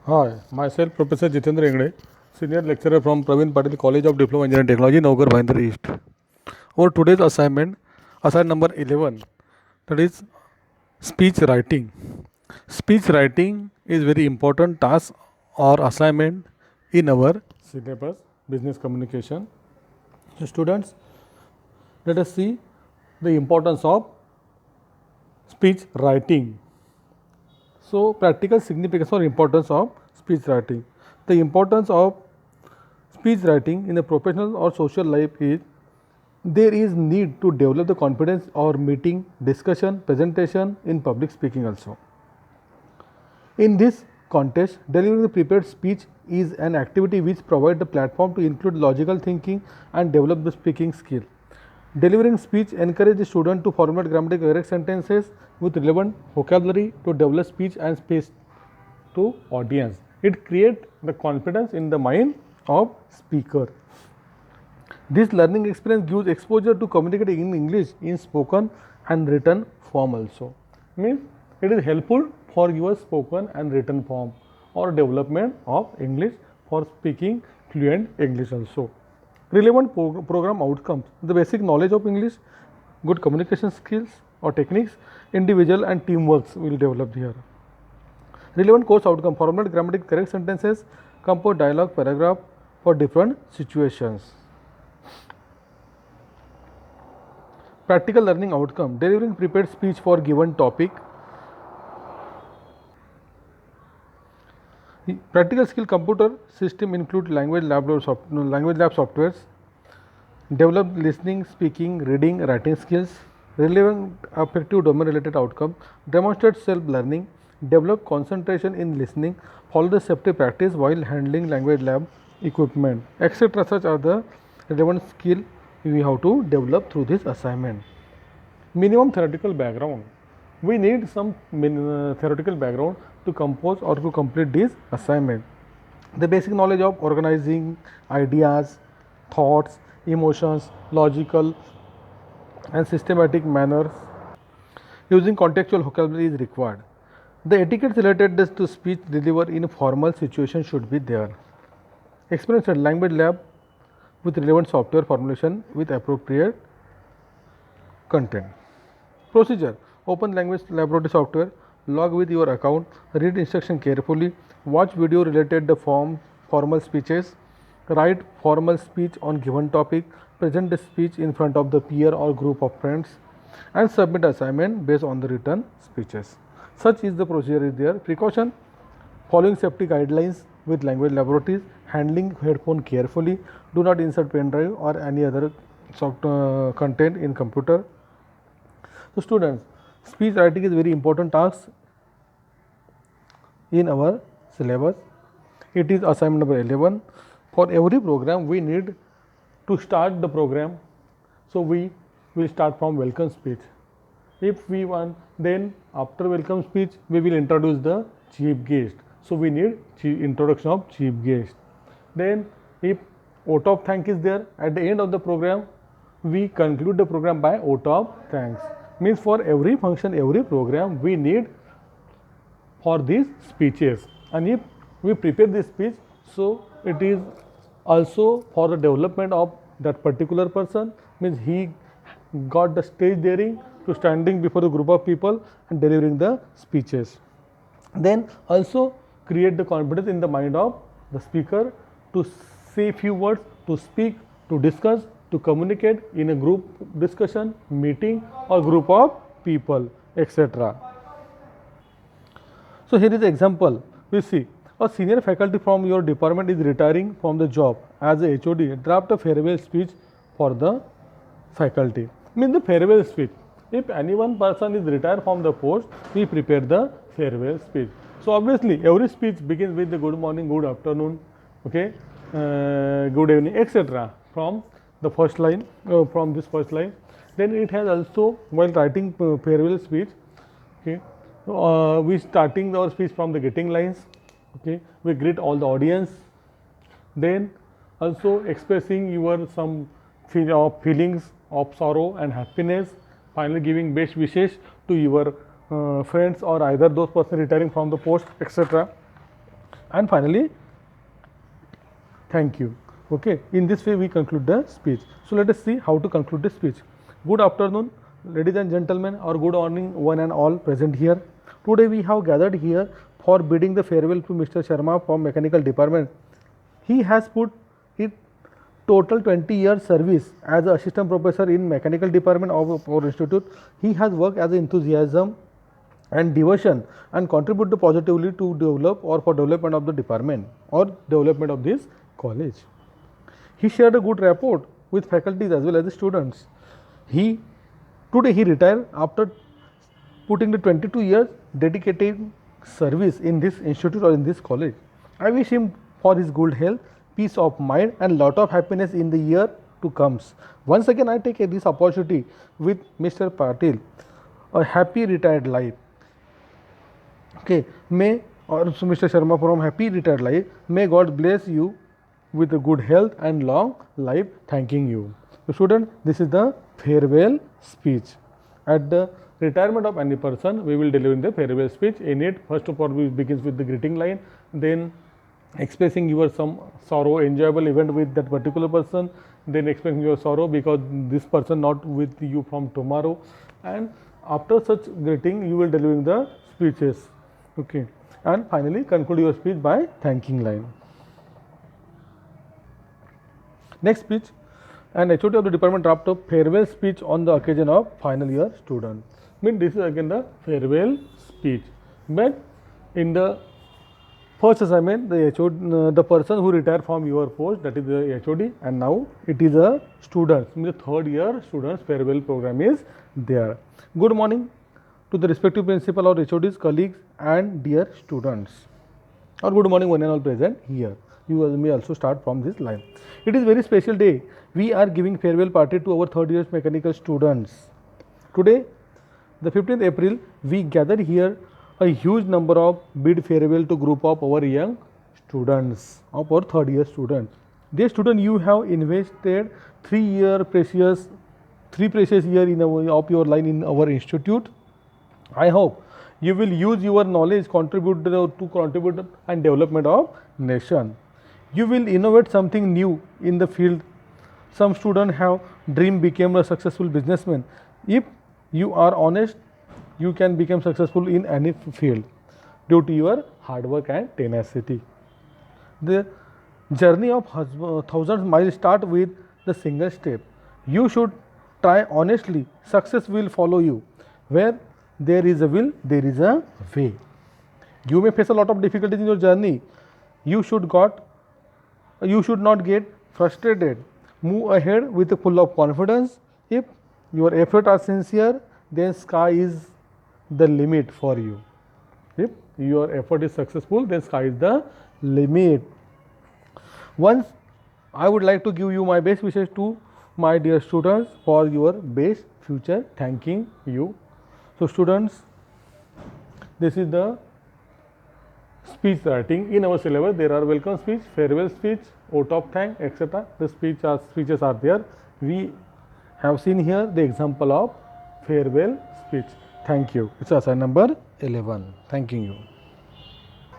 Hi, myself Professor Jitendra Engde, Senior Lecturer from Praveen Patil College of Diploma Engineering Technology, Naugar, Bhayandar East. Our today's assignment number 11, that is speech writing. Speech writing is very important task or assignment in our syllabus, business communication. So students, let us see the importance of speech writing. So practical significance or importance of speech writing. The importance of speech writing in a professional or social life is there is need to develop the confidence or meeting, discussion, presentation in public speaking also. In this context, delivering the prepared speech is an activity which provides the platform to include logical thinking and develop the speaking skill. Delivering speech encourages the student to formulate grammatically correct sentences with relevant vocabulary to develop speech and space to audience. It creates the confidence in the mind of speaker. This learning experience gives exposure to communicating in English in spoken and written form also. Means it is helpful for your spoken and written form or development of English for speaking fluent English also. Relevant program outcomes, the basic knowledge of English, good communication skills or techniques, individual and teamwork will develop here. Relevant course outcome, formulate grammatically correct sentences, compose dialogue paragraph for different situations. Practical learning outcome, delivering prepared speech for given topic. Practical skill, computer system include language lab softwares. Develop listening, speaking, reading, writing skills. Relevant affective domain related outcome, demonstrate self learning, develop concentration in listening, follow the safety practice while handling language lab equipment, etc. Such are the relevant skill we have to develop through this assignment. Minimum theoretical background, we need some theoretical background to compose or to complete this assignment. The basic knowledge of organizing ideas, thoughts, emotions, logical and systematic manners. Using contextual vocabulary is required. The etiquette related to speech delivered in formal situation should be there. Experience at language lab with relevant software formulation with appropriate content. Procedure, open language laboratory software, log with your account, read instruction carefully, watch video related the formal speeches, write formal speech on given topic, present the speech in front of the peer or group of friends, and submit assignment based on the written speeches. Such is the procedure is there. Precaution, following safety guidelines with language laboratories, handling headphone carefully, do not insert pen drive or any other content in computer. So students, speech writing is very important task in our syllabus. It is assignment number 11. For every program we need to start the program. So we will start from welcome speech. If we want, then after welcome speech we will introduce the chief guest. So we need introduction of chief guest. Then if vote of thanks is there, at the end of the program we conclude the program by vote of thanks. Means for every function, every program we need for these speeches, and if we prepare this speech, so it is also for the development of that particular person, means he got the stage daring to standing before a group of people and delivering the speeches. Then also create the confidence in the mind of the speaker to say few words, to speak, to discuss, to communicate in a group discussion, meeting or group of people, etc. So here is the example. We see a senior faculty from your department is retiring from the job as a HOD. Draft a farewell speech for the faculty. Means the farewell speech. If any one person is retired from the post, we prepare the farewell speech. So obviously every speech begins with the good morning, good afternoon, okay, good evening, etc. from the first line, from this first line. Then it has also, while writing farewell speech, okay, we starting our speech from the greeting lines, okay, we greet all the audience, then also expressing your some feelings of sorrow and happiness, finally giving best wishes to your friends or either those person retiring from the post, etc. and finally thank you. Okay, in this way we conclude the speech. So let us see how to conclude the speech. Good afternoon, ladies and gentlemen, or good morning, one and all present here. Today we have gathered here for bidding the farewell to Mr. Sharma from Mechanical Department. He has put his total 20 years service as an assistant professor in Mechanical Department of our institute. He has worked as enthusiasm and devotion and contributed positively to develop or for development of the department or development of this college. He shared a good rapport with faculties as well as the students. Today he retired after putting the 22 years dedicated service in this institute or in this college. I wish him for his good health, peace of mind and lot of happiness in the year to comes. Once again I take this opportunity with Mr. Patil, a happy retired life. Okay, may or Mr. Sharma from happy retired life, may God bless you with a good health and long life, thanking you. So student, this is the farewell speech. At the retirement of any person, we will deliver the farewell speech. In it, first of all, we begins with the greeting line, then expressing your some sorrow, enjoyable event with that particular person, then expressing your sorrow because this person not with you from tomorrow, and after such greeting, you will deliver the speeches. Okay, and finally conclude your speech by thanking line. Next speech, an HOD of the department draft of farewell speech on the occasion of final year student. Mean this is again the farewell speech. But in the first assignment, the HOD, the person who retired from your post, that is the HOD, and now it is a student. Means the third year students farewell program is there. Good morning to the respective principal or HODs, colleagues, and dear students. Or good morning, one and all present here. You may also start from this line. It is very special day. We are giving farewell party to our third year mechanical students. Today, the 15th April, we gathered here a huge number of bid farewell to group of our young students, of our third year students. Dear student, you have invested 3 precious year in of your line in our institute. I hope you will use your knowledge contribute and development of nation. You will innovate something new in the field. Some students have dream become a successful businessman. If you are honest, you can become successful in any field due to your hard work and tenacity. The journey of thousands miles start with the single step. You should try honestly. Success will follow you. Where there is a will, there is a way. You may face a lot of difficulties in your journey. You should not get frustrated. Move ahead with a full of confidence. If your efforts are sincere, then sky is the limit for you. If your effort is successful, then sky is the limit. Once I would like to give you my best wishes to my dear students for your best future. Thanking you. So students, this is the speech writing. In our syllabus, there are welcome speech, farewell speech, vote of thanks, etc. The speeches are there. We have seen here the example of farewell speech. Thank you. It's assignment number 11. Thanking you.